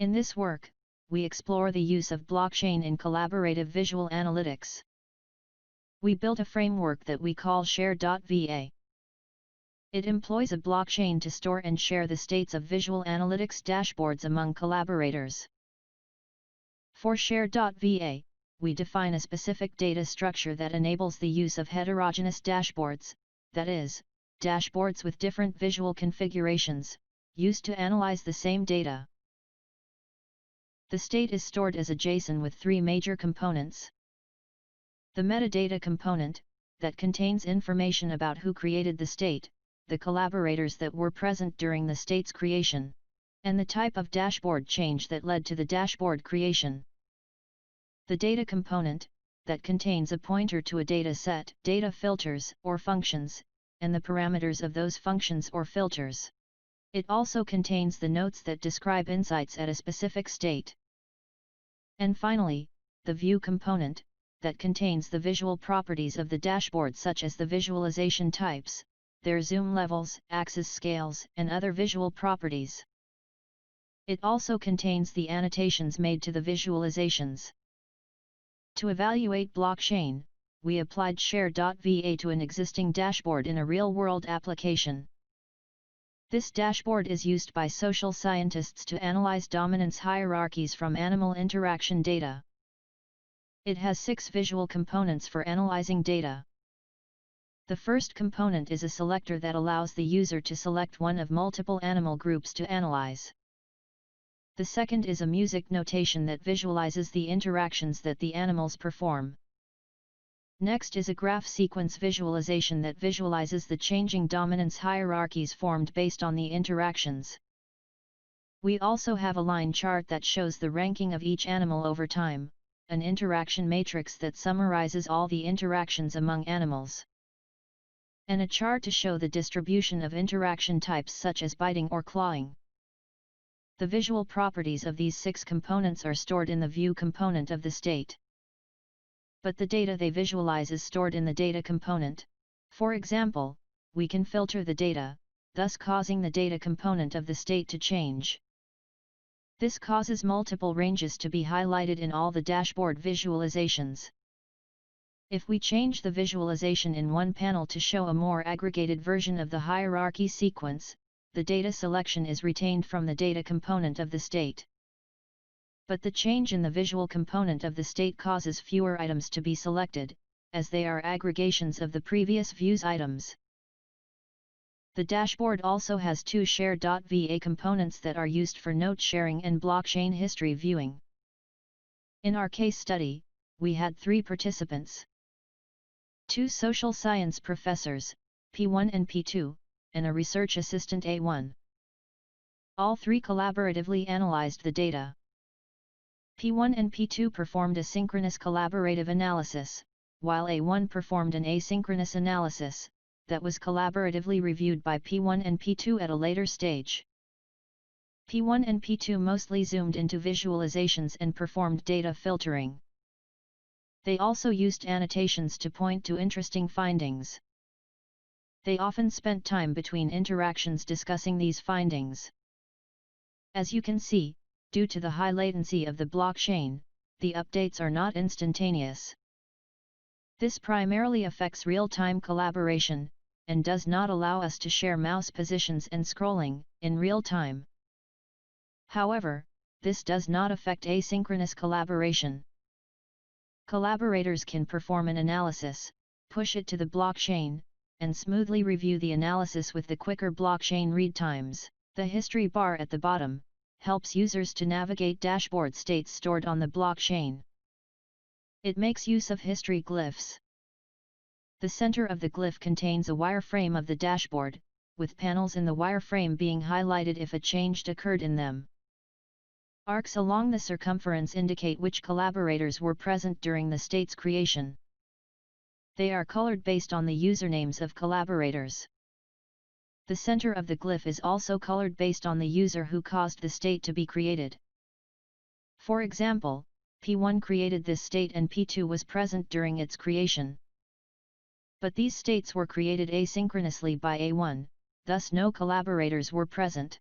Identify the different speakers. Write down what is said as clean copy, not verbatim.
Speaker 1: In this work, we explore the use of blockchain in collaborative visual analytics. We built a framework that we call Share.va. It employs a blockchain to store and share the states of visual analytics dashboards among collaborators. For Share.va, we define a specific data structure that enables the use of heterogeneous dashboards, that is, dashboards with different visual configurations, used to analyze the same data. The state is stored as a JSON with three major components. The metadata component, that contains information about who created the state, the collaborators that were present during the state's creation, and the type of dashboard change that led to the dashboard creation. The data component, that contains a pointer to a data set, data filters or functions, and the parameters of those functions or filters. It also contains the notes that describe insights at a specific state. And finally, the view component, that contains the visual properties of the dashboard such as the visualization types, their zoom levels, axis scales, and other visual properties. It also contains the annotations made to the visualizations. To evaluate blockchain, we applied Share.va to an existing dashboard in a real-world application. This dashboard is used by social scientists to analyze dominance hierarchies from animal interaction data. It has 6 visual components for analyzing data. The first component is a selector that allows the user to select one of multiple animal groups to analyze. The second is a music notation that visualizes the interactions that the animals perform. Next is a graph sequence visualization that visualizes the changing dominance hierarchies formed based on the interactions. We also have a line chart that shows the ranking of each animal over time, an interaction matrix that summarizes all the interactions among animals, and a chart to show the distribution of interaction types such as biting or clawing. The visual properties of these 6 components are stored in the view component of the state. But the data they visualize is stored in the data component. For example, we can filter the data, thus causing the data component of the state to change. This causes multiple ranges to be highlighted in all the dashboard visualizations. If we change the visualization in one panel to show a more aggregated version of the hierarchy sequence, the data selection is retained from the data component of the state. But the change in the visual component of the state causes fewer items to be selected, as they are aggregations of the previous view's items. The dashboard also has 2 Share.va components that are used for note sharing and blockchain history viewing. In our case study, we had 3 participants: 2 social science professors, P1 and P2, and a research assistant A1. All 3 collaboratively analyzed the data. P1 and P2 performed a synchronous collaborative analysis, while A1 performed an asynchronous analysis, that was collaboratively reviewed by P1 and P2 at a later stage. P1 and P2 mostly zoomed into visualizations and performed data filtering. They also used annotations to point to interesting findings. They often spent time between interactions discussing these findings. As you can see, due to the high latency of the blockchain, the updates are not instantaneous. This primarily affects real-time collaboration, and does not allow us to share mouse positions and scrolling in real time. However, this does not affect asynchronous collaboration. Collaborators can perform an analysis, push it to the blockchain, and smoothly review the analysis with the quicker blockchain read times. The history bar at the bottom helps users to navigate dashboard states stored on the blockchain. It makes use of history glyphs. The center of the glyph contains a wireframe of the dashboard, with panels in the wireframe being highlighted if a change occurred in them. Arcs along the circumference indicate which collaborators were present during the state's creation. They are colored based on the usernames of collaborators. The center of the glyph is also colored based on the user who caused the state to be created. For example, P1 created this state and P2 was present during its creation. But these states were created asynchronously by A1, thus no collaborators were present.